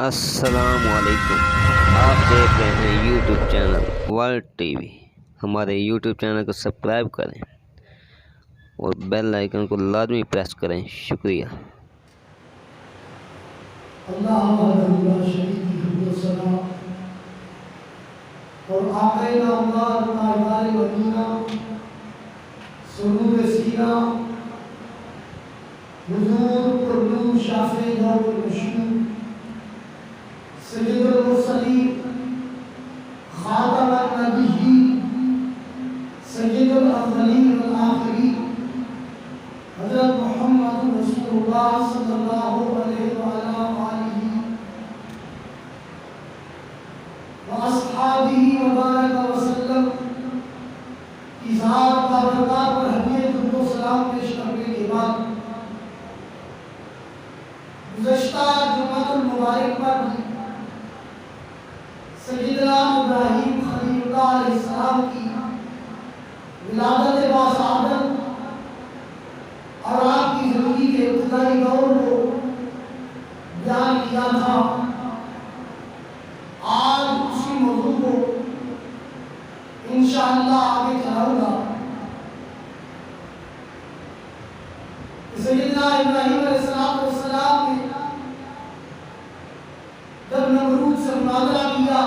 السلام علیکم، آپ دیکھ رہے ہیں YouTube channel world T V. ہمارے یوٹیوب چینل کو سبسکرائب کریں اور بیل آئیکن کو لازمی پریس کریں۔ شکریہ۔ اللہ وحدہ لا شریک لہ و ثنا اور آقا نامدار تاجدار مدینہ سرور سینہ حضور پرنور شافع دور المشہور سید المرسلین خاتم النبیین سید الاولین والآخرین حضرت محمد رسول اللہ صلی اللہ علیہ وآلہ وآصحابہ وبارک وسلم کی ذات بابرکات پر ہدیہ درود و سلام پیش کرنے کے بعد گزشتہ جمعۃ المبارک پر سیدنا ابراہیم خلیل اللہ علیہ السلام کی ولادت باسعادت اور آپ کی زندگی کے ابتدائی دور کو بیان کیا تھا۔ آج اسی موضوع کو انشاءاللہ آگے چلاؤں گا۔ سیدنا ابراہیم علیہ السلام نے جب نمرود سے مناظرہ کیا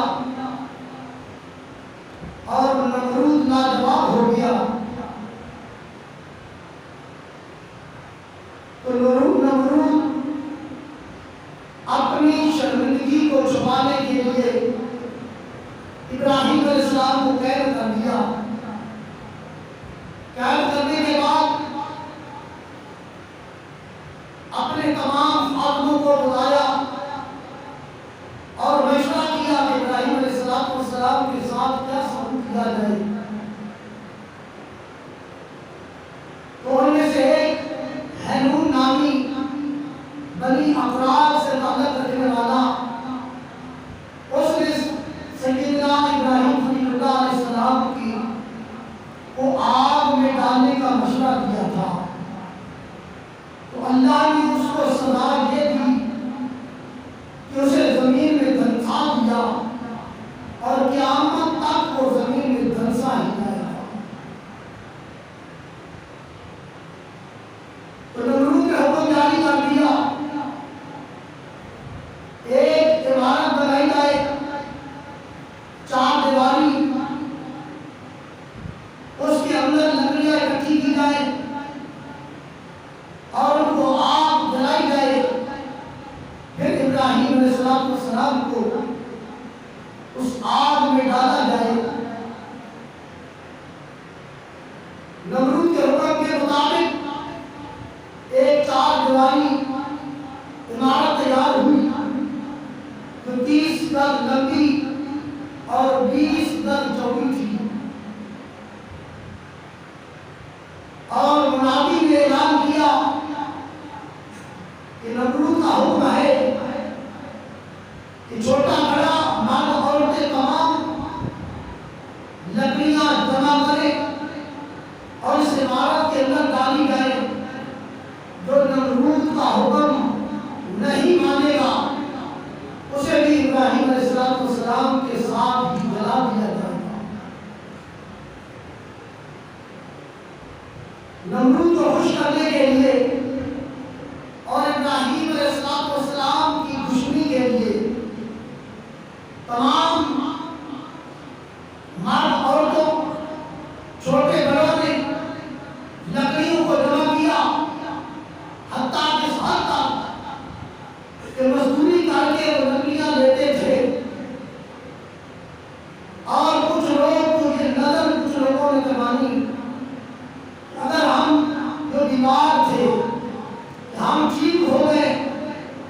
اور نمرود لاجواب ہو گیا تو نمرود اپنی شرمندگی کو چھپانے کے لیے ابراہیم علیہ السلام کو قید کر دیا۔ قید کرنے کے بعد اپنے تمام خادموں کو بلایا اور مشورہ کیا کہ ابراہیم علیہ السلام کے ساتھ کیا سلوک کیا جائے۔ تو ان میں سے ایک ہنون نامی بنی افراد سے تعلق رکھنے والا اس نے سیدنا ابراہیم خلیل اللہ علیہ السلام کی کو آگ میں ڈالنے کا مشورہ دیا تھا۔ تو اللہ نے اس کو سزا یہ دی کہ اسے زمین میں دھنسا دیا اور قیامت تک وہ زمین میں دھنسا ہی رہے گا۔ تو نمرود نے حکم جاری کر دیا، ایک عمارت بنائی جائے، چار دیواری، اس کے اندر لکڑیاں اکٹھی کی جائیں اور ان کو آگ جلائی جائے، پھر ابراہیم علیہ السلام کو اس آگ میں ڈالا جائے۔ نمرود کے حکم کے مطابق ایک چار دیواری عمارت تیار ہوئی جو 30 گز لمبی اور 20 گز چوڑی تھی، اور منادی نے اعلان کیا کہ نمرود کا حکم ہے کہ چھوٹا بڑا مرد عورتیں تمام لکڑیاں جمع کریں اور اس عمارت کے اندر ڈالی جائے۔ جو نمرود کا حکم نہیں مانے گا اسے بھی ابراہیم علیہ السلام کے ساتھ ہی جلا دیا جائے گا۔ نمرود کو خوش کرنے کے لیے اور ابراہیم علیہ السلام کی دشمنی کے لیے تمام مرد عورتوں چھوٹے بڑوں نے لکڑیوں کو جمع کیا، حتیٰ کہ اس حد تک کہ مزدوری کر کے وہ لکڑیاں لیتے تھے، اور کچھ لوگ کو یہ نظر کچھ لوگوں نے کرانی اگر ہم جو بیمار تھے ہم ٹھیک ہو گئے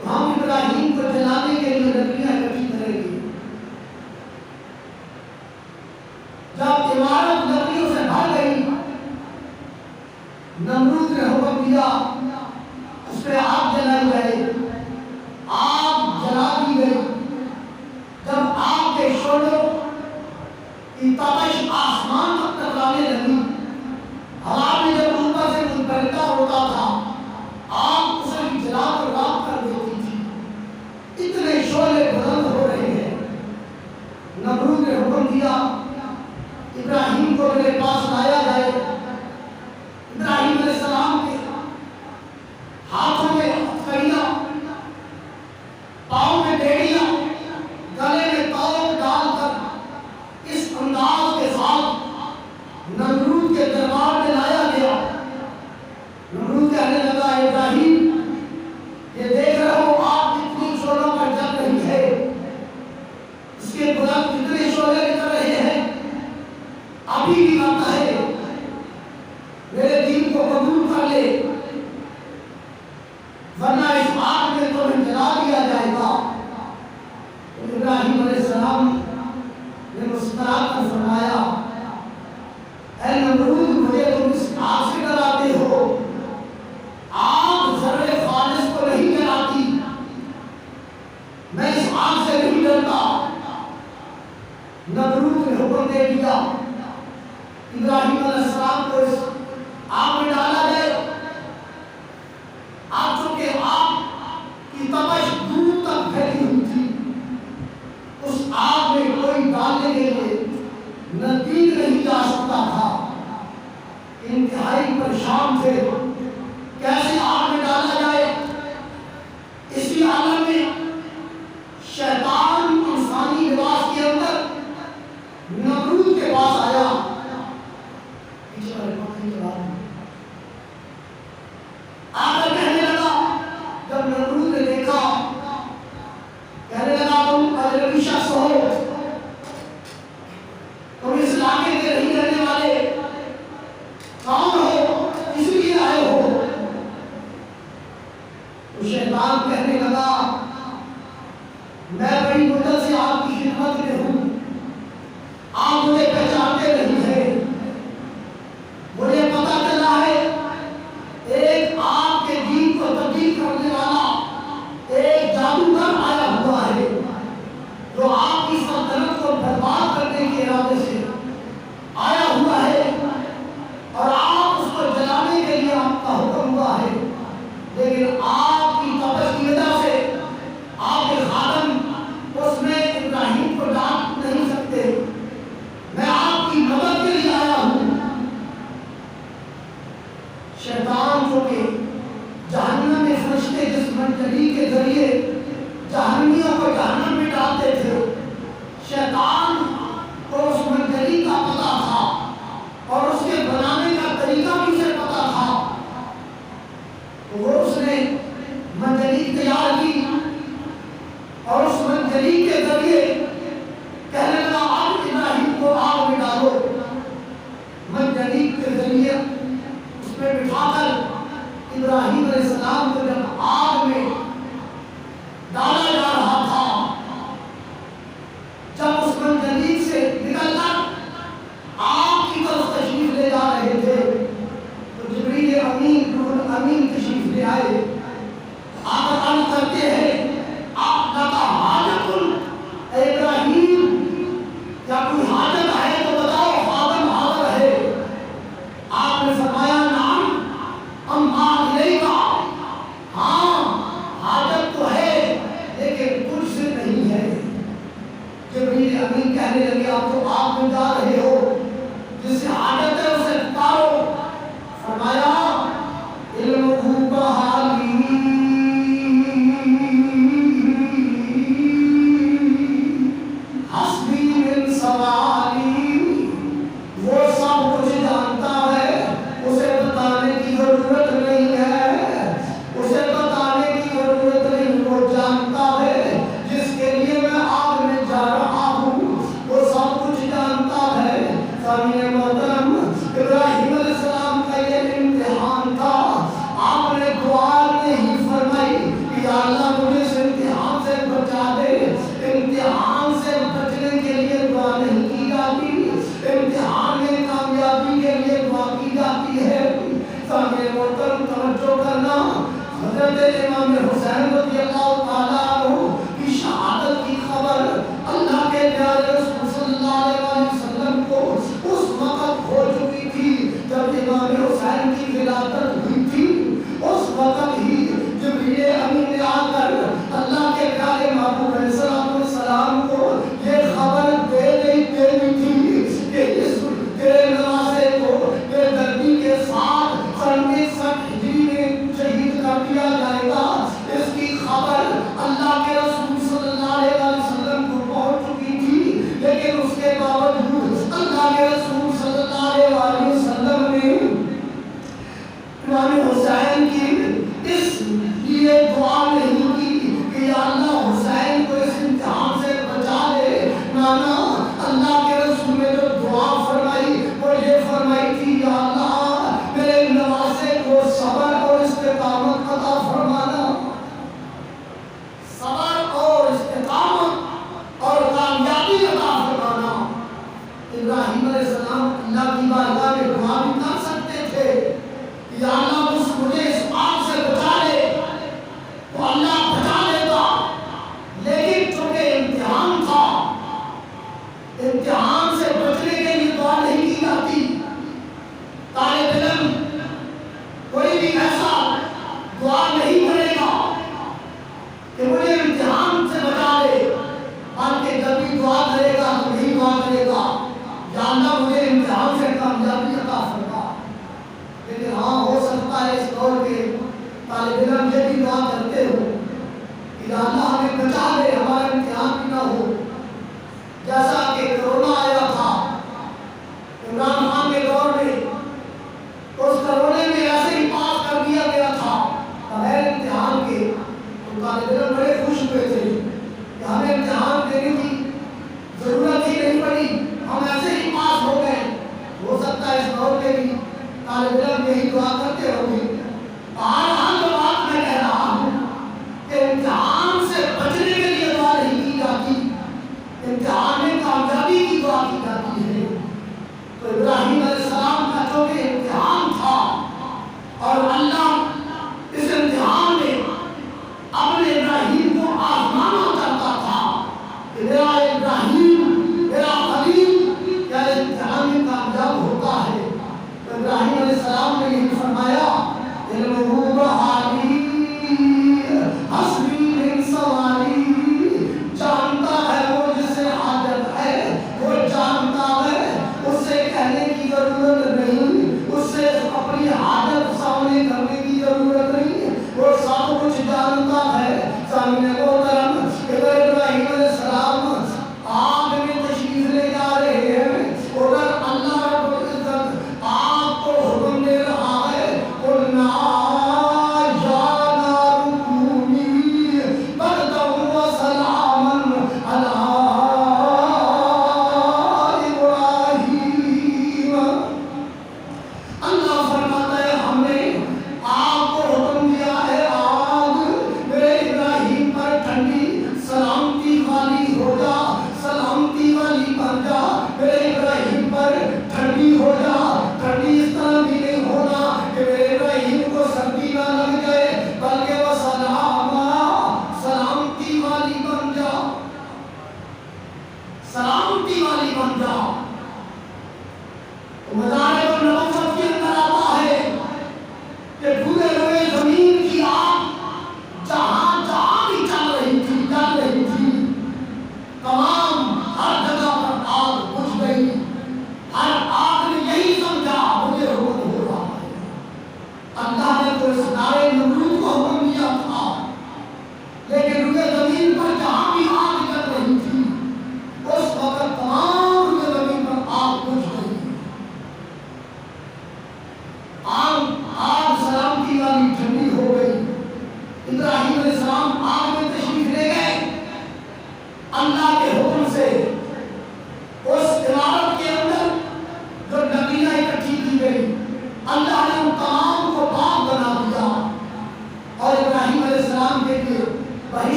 تو ہم ابراہیم کو جلانے کے لیے لکڑیاں اکٹھی کریں گے۔ جب عمارت لکڑیوں سے بھر گئی، نمرود نے حکم دیا اس پہ آگ جلائی جائے۔ آگ جلا دی گئی نے حکم دیا ابراہیم کو میرے پاس لایا جائے۔ ابراہیم علیہ السلام کے ہاتھوں میں ہتھکڑیاں، پاؤں میں بیڑیاں، گلے میں توق ڈال کر اس انداز کے ساتھ نمرود کے دربار میں لایا گیا۔ نمرود کہنے لگا ابراہیم یہ دیکھ رہے ہو آپ کتنی شعلوں پر جل رہی ہے، اس کے بلند کتنے شعلے نکل رہے ہیں، ابھی بھی آتا ہے میرے دین کو قبول کر لے ورنہ اس آگ میں تمہیں جلا دیا جائے گا۔ تو ابراہیم علیہ السلام نے مسکرا کر فرمایا اے نمرود مجھے تم اس آگ سے ڈراتے ہو، آگ ذرے خالص کو نہیں جلاتی، میں اس آگ سے نہیں ڈرتا۔ نمرود نے حکم دے دیا ابراہیم علیہ السلام کو اس آگ میں ڈالا جائے۔ آپ چونکہ آگ کی تپش دور تک پھیلی ہوئی تھی، اس آگ میں کوئی ڈالنے کے لیے نزدیک نہیں جا سکتا تھا، انتہائی پریشان تھے کیسے آگ میں ڈالا جائے۔ اسی عالم میں شیطان انسانی لباس کے اندر نمرود کے پاس آیا۔ پیچھے والے پتھر کے بعد آ کر کہنے لگا، جب نمرود نے دیکھا کہنے لگا تم اجنبی شخص ہو، تم اس علاقے کے نہیں رہنے والے، کون ہو، کس لیے آئے ہو؟ تو شیطان کہنے لگا میں بڑی مدت سے آپ کی خدمت میں ہوں، آپ مجھے پہچانتے نہیں ہیں، مجھے پتا چلا ہے ایک آپ کے دین کو تبدیل کرنے والا ایک جادوگر آیا ہوا ہے جو آپ کی سلطنت کو برباد کرنے کے ارادے سے آیا ہوا ہے، اور آپ اس کو جلانے کے لیے آپ کا حکم ہوا ہے، لیکن آپ کی تپش کی وجہ سے آپ کے خادم اس میں ابراہیم کو ڈانٹ نہیں سکتے، میں آپ کی مدد کے لیے آیا ہوں۔ شیطان جو کہ جہنم میں فرشتے جس منجلی کے ذریعے جہنمیوں کو جہنم میں ڈالتے تھے، شیطان کو اس منجلی کا پتا تھا اور اس کے بنانے کا طریقہ بھی اسے پتا تھا، تو وہ اس نے منجلی تیار کی اور اس منجلی کے ذریعے کہنے لگا اب ابراہیم کو آگ میں ڈالو۔ منجلی کے ذریعے اس میں بٹھا کر ابراہیم علیہ السلام کو جب آگ میں ڈالا جا رہا تھا، جب اس منجلی سے نکل کر آگ کی طرف تشریف لے جا رہے تھے تو جبریل امین روح الامین تشریف لے آئے، آپ عرض کرتے ہیں آپ لگا حاجت اے ابراہیم، کیا کوئی حاجت ہے تو بتاؤ، خادم حاضر ہے۔ آپ نے فرمایا نعم اما الیکا، ہاں حاجت تو ہے لیکن کچھ سے نہیں ہے۔ جبریل امین کہنے لگے آپ تو آپ میں جا رہے ہو، جس سے حاجت ہے اسے پکارو۔ فرمایا علمہ بحالی حسبی من سوالی، وہ سب کچھ جانتا ہے، اسے بتانے کی ضرورت نہیں ہے، اسے بتانے کی ضرورت نہیں، وہ جانتا ہے جس کے لیے میں آگ میں جا رہا ہوں، وہ سب کچھ جانتا ہے۔ سامعین محترم، ابراہیم باوجود اللہ کے رسول صلی اللہ علیہ وسلم نے امام حسین کی اس لیے دعا نہیں کی کہ یا اللہ حسین کو اس امتحان سے بچا دے، نانا اللہ کے رسول نے جو دعا فرمائی وہ یہ فرمائی تھی، یا اللہ میرے نواسے کو صبر اور استقامت عطا فرمانا، صبر اور استقامت اور کامیابی عطا فرمانا۔ ابراہیم علیہ السلام اللہ کی بارگاہ میں دعا بھی کر سکتے تھے، یا اللہ مجھے اس آگ سے بچا لے، تو اللہ بچا لیتا، لیکن چونکہ امتحان تھا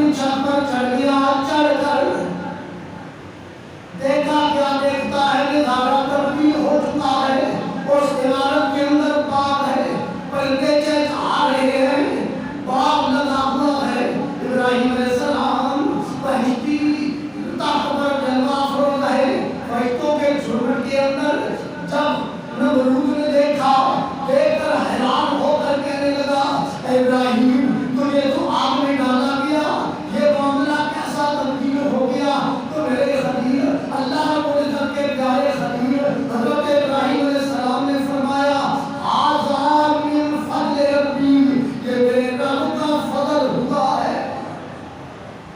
ابراہیم چھت پر چڑھ گیا، چڑھ کر دیکھا کیا دیکھتا ہے، نظارہ تبدیل ہو چکا ہے، اس عمارت کے اندر باغ ہے، پرندے چہچہا رہے ہیں، باغ لگا ہوا ہے۔ ابراہیم علیہ السلام بہشتی تخت پر جلوہ افروز ہے، فرشتوں کے جھرمٹ کے اندر۔ جب نمرود نے دیکھا، دیکھ کر حیران ہو کر کہنے لگا، اے ابراہیم تجھے تو آگ میں ڈالا گیا، یہ معاملہ کیسا تبدیل ہو گیا؟ تو میرے خلیل، اللہ رب العزت کے پیارے خلیل حضرت ابراہیم علیہ السلام نے فرمایا، ھذا من فضل ربی، یہ میرے رب کا فضل ہوا ہے،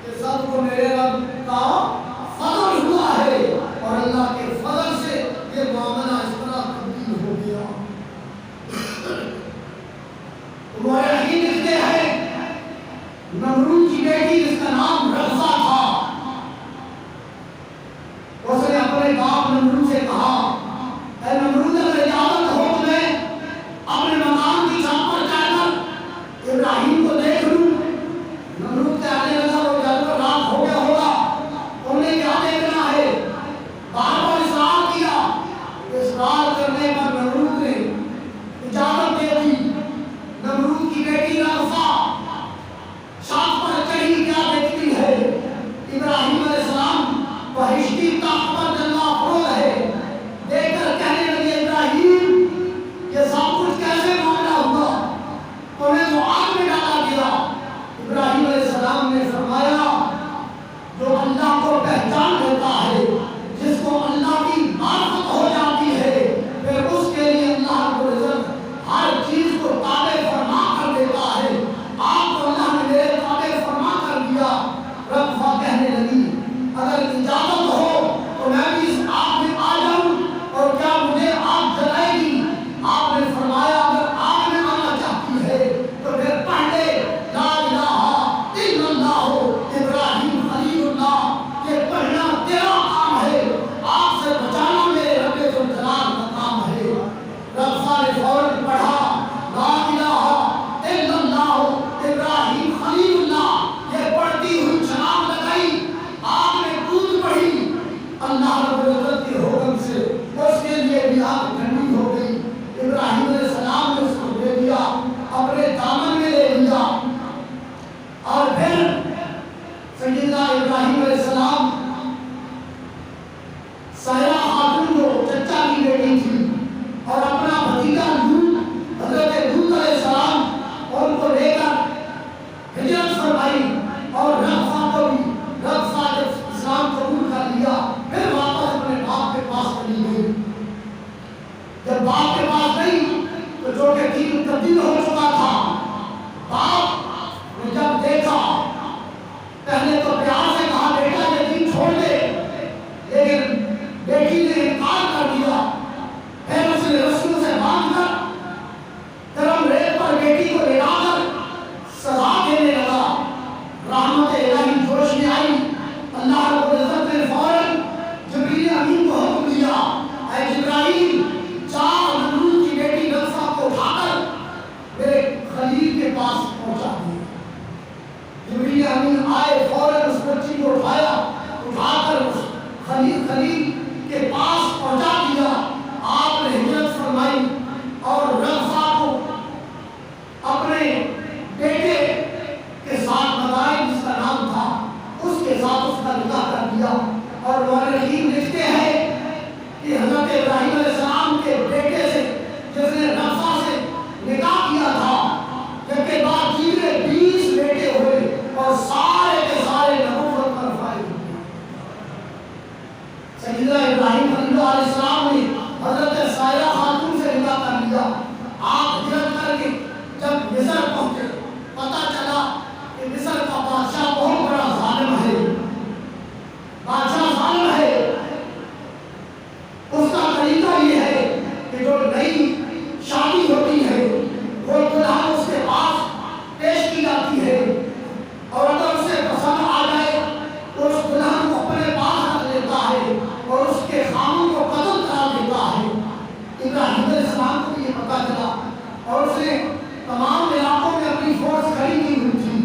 یہ سب کو میرے رب کا فضل ہوا ہے، اور اللہ کے فضل سے یہ معاملہ اس طرح تبدیل ہو گیا۔ مورخین لکھتے ہیں نمرود کی بیٹی جس کا نام رغفہ تھا، اس نے اپنے باپ نمرود سے کہا، اے نمرود اگر اجازت ہو تمہیں اپنے مکان کی چھت پر چڑھ کر ابراہیم کو دیکھ لوں۔ نمرود کہنے لگا وہ جب رات ہو گیا ہوگا، تم نے کیا دیکھنا ہے؟ بار بار اصرار کیا، اصرار کرنے پر نمرود نے اجازت دے دی۔ نمرود کی بیٹی رغفہ چھت پر چڑھی، کیا دیکھتی ہے؟ ابراہیم علیہ السلام بہشتی تخت پر جلوہ افروز ہے، دیکھ کر کہنے لگے، ابراہیم یہ سب کچھ کیسے معاملہ ہوا؟ تمہیں تو آگ میں ڈالا گیا۔ ابراہیم علیہ السلام نے فرمایا، جو اللہ کو پہچان لیتا ہے، جس کو اللہ کی معرفت ہو جاتی ہے، پھر اس کے لیے اللہ رب العزت ہر چیز کو تابع فرما کر دیتا ہے۔ آپ کو اللہ نے میرے تابع فرما کر دیا۔ رغفہ کہنے لگی، اگر اجازت ہو تو میں بھی اس آگ میں آ جاؤں، اور کیا مجھے آگ جلائے گی؟ آپ نے فرمایا، اگر آگ میں آنا چاہتی ہے تو پھر پڑھ لے لا الہ الا اللہ ابراہیم خلیل اللہ، یہ پڑھنا تیرا کام ہے، آگ سے بچانا میرے رب ذوالجلال کا کام ہے۔ رغفہ نے فوراً پڑھا لا الہ الا اللہ ابراہیم خلیل اللہ، یہ پڑھتی ہوئی چھلانگ لگائی، آگ میں کود پڑی۔ اللہ رب العزت کے حکم سے اس کے لیے بھی آگ ٹھنڈی ہو گئی۔ ابراہیم علیہ السلام نے اس کو دے دیا، اپنے دامن میں لے لیا، اور پھر سیدنا ابراہیم علیہ السلام سائرہ خاتون جو چچا کی بیٹی تھی، اور اپنا بھتیجا لوط، حضرت لوط علیہ السلام، ان کو لے کر ہجرت فرمائی، اور رغفہ کو بھی، رغفہ جب اسلام قبول کر لیا، پھر واپس اپنے باپ کے پاس چلی گئی۔ جب باپ کے پاس گئی تو جو کہ دین تبدیل ہو چکا تھا، باپ نے جب دیکھا، پہلے تو پیار سے کہا بیٹا یہ دین چھوڑ دے، لیکن بیٹی نے انکار کر دیا۔ پھر اس نے رسول سے باندھ کر گرم ریت پر بیٹی کو لے کر سزا دینے لگا۔ رحمت الہی جوش میں آئی، اللہ رب العزت نے فوراً جبریل امین کو حکم دیا، اے جبرائیل جا نمرود کی بیٹی رغفہ کو اٹھا کر میرے خلیل کے پاس پہنچا دیا۔ جبریل امین آئے، فوراً اس بچی کو اٹھا کر اس خلیل کے پاس پہنچا دیا۔ آپ نے ہجرت فرمائی، اور رغفہ کو اپنے بیٹے کے ساتھ مدائن جس کا نام تھا، اس کے ساتھ اس کا نکاح کر دیا۔ اور مورخین لکھتے ہیں کہ حضرت ابراہیم علیہ السلام کے بیٹے سے، جس نے رغفہ سے نکاح کیا تھا، جب کے بعد جیسے 20 بیٹے ہوئے، اور سارے کے سارے نبوت پر فائز ہوئے۔ سیدنا ابراہیم خلیل علیہ السلام نے حضرت سائرہ خاتون سے نکاح کر لیا۔ آپ ہجرت کر کے جب مصر پہنچے، پتہ چلا کہ مصر کا بادشاہ بہت بڑا ظالم ہے، بادشاہ ظالم ہے۔ اس کا طریقہ یہ ہے کہ جو نئی شادی ہوتی ہے وہ دلہن اس کے پاس پیش کی جاتی ہے، اور اگر اسے پسند آ جائے تو اس دلہن کو اپنے پاس رکھ لیتا ہے، اور اس کے خامن کو قتل کرا دیتا ہے۔ ابراہیم علیہ السلام کو یہ پتہ چلا، اور اس نے تمام علاقوں میں اپنی فورس کھڑی کی ہوئی تھی،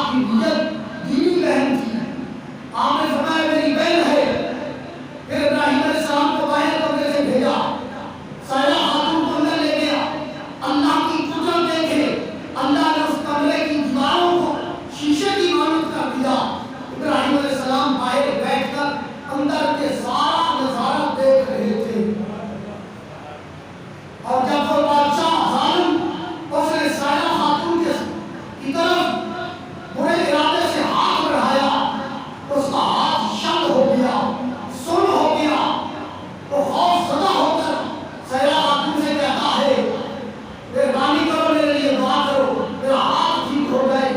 آپ کی دینی بہن تھی، آپ نے فرمایا میری بہن ہے۔ پھر ابراہیم علیہ السلام کو باہر کمرے سے بھیجا، سائرہ خاتون کو اندر لے گیا۔ اللہ کی قدرت دیکھے، اللہ نے اس کمرے کی دیواروں کو شیشے کی مانند کر دیا۔ ابراہیم علیہ السلام باہر بیٹھ کر اندر کے سارا نظارہ دیکھ رہے تھے، اور جب وہ بادشاہ ظالم اس نے سائرہ خاتون کی طرف برے ارادے سے ہاتھ بڑھایا، اس کا ہاتھ شل ہو گیا، سن ہو گیا۔ وہ خوف زدہ ہو کر سائرہ خاتون سے کہتا ہے مہربانی کرو میرے لیے دعا کرو، میرا ہاتھ ٹھیک ہو جائے۔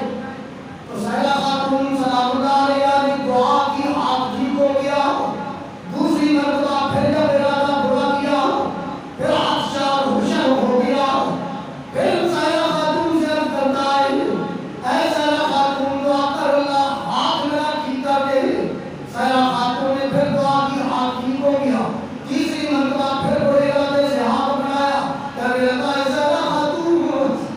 تو سائرہ خاتون سلام اللہ علیہا نے دعا کی، ہاتھ ٹھیک ہو گیا۔ دوسری مرتبہ پھر جب ارادہ برا کیا، پھر ہاتھ شال ہوشن ہو گیا۔ پھر سائرہ خاتون سے عرض کرتا ہے اے سائرہ خاتون دعا کر اللہ ہاتھ میرا ٹھیک کر دے۔ سائرہ خاتون نے پھر دعا کی، ہاتھ ٹھیک ہو گیا۔ تیسری مرتبہ پھر برے ارادے سے ہاتھ بڑھایا، کہنے لگا اے سائرہ خاتون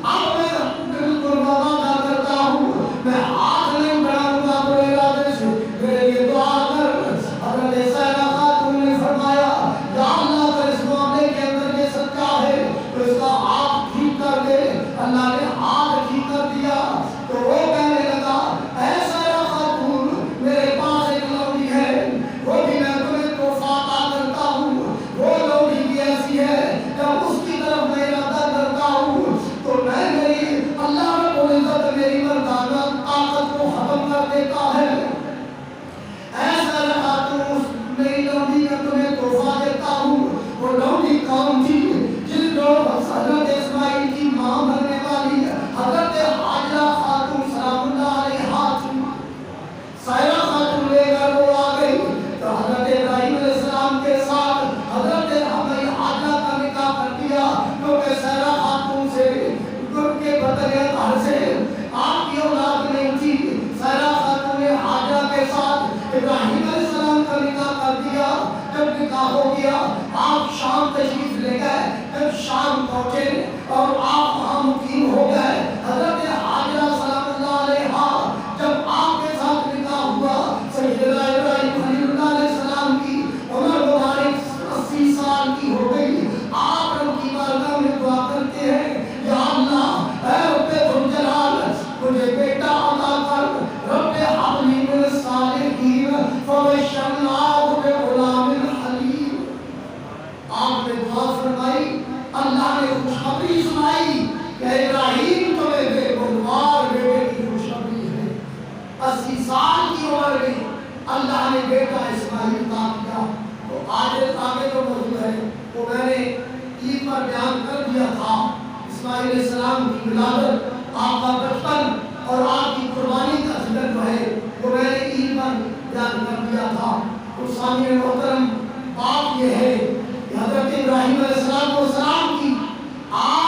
اب میں بالکل وعدہ کرتا ہوں میں ہاتھ نہیں بڑھاؤں گا برے ارادے سے، میرے لیے دعا کر۔ حضرت سائرہ خاتون نے فرمایا یا اللہ اگر اس معاملے کے اندر یہ سچا ہے تو اس کا ہاتھ ٹھیک کر دے۔ اللہ نے ہاتھ ٹھیک کر دیا تو وہ کہنے لگا اے سائرہ خاتون میرے پاس ایک لوڑی ہے، وہ بھی میں تمہیں تحفہ عطا کرتا ہوں۔ وہ لوڑی بھی ایسی ہے جب اس کی طرف میں ارادہ کرتا ہوں تو میری اللہ رب العزت میری مردانہ طاقت کو ختم کر دیتا ہے۔ ایسا لگا تو اس میری لوڑی کا تمہیں تحفہ دیتا ہوں۔ وہ لوڑی کون تھی؟ جس کو حضرت اسماعیل کی ماں بننے والی حضرت حاجرہ خاتون سلام اللہ علیہا تھی۔ سائرہ خاتون لے کر وہ آ گئی تو حضرت ابراہیم علیہ السلام کے ساتھ حضرت حاجرہ کا نکاح کر دیا، کیونکہ سائرہ خاتون سے ان کے بدلے گھر سے آپ کی اولاد نہیں تھی۔ سائرہ خاتون نے حاجرہ کے ساتھ ابراہیم علیہ السلام کا نکاح کر دیا۔ جب نکاح ہو گیا آپ شام تشریف لے گئے، جب شام پہنچے اور آپ وہاں مقیم ہو گئے، حضرت حاجرہ سلام اللہ علیہا جب آپ کے ساتھ نکاح ہوا، سیدنا ابراہیم خلیل اللہ علیہ السلام کی عمر مبارک 80 سال کی ہو گئی۔ آپ رب کی بارگاہ میں دعا کرتے ہیں یا اللہ اے رب ذوالجلال مجھے بیٹا عطا کر، رب حب لی من الصالحین فبشرناہ بغلام حلیم۔ آپ نے دعا فرمائی، اللہ نے خوشخبری سنائی کہ ابراہیم تمہیں بے گنوار بیٹے کی خوشخبری ہے۔ 80 سال کی عمر میں اللہ نے بیٹا اسماعیل عطا کیا۔ تو آگے جو موضوع ہے وہ میں نے عید پر بیان کر دیا تھا، اسماعیل علیہ السلام کی ولادت، آپ کا بچپن اور آپ کی قربانی کا ذکر جو ہے وہ میں نے عید پر بیان کر دیا تھا۔ تو سامعین محترم بات یہ ہے کہ حضرت ابراہیم علیہ السلام کی آپ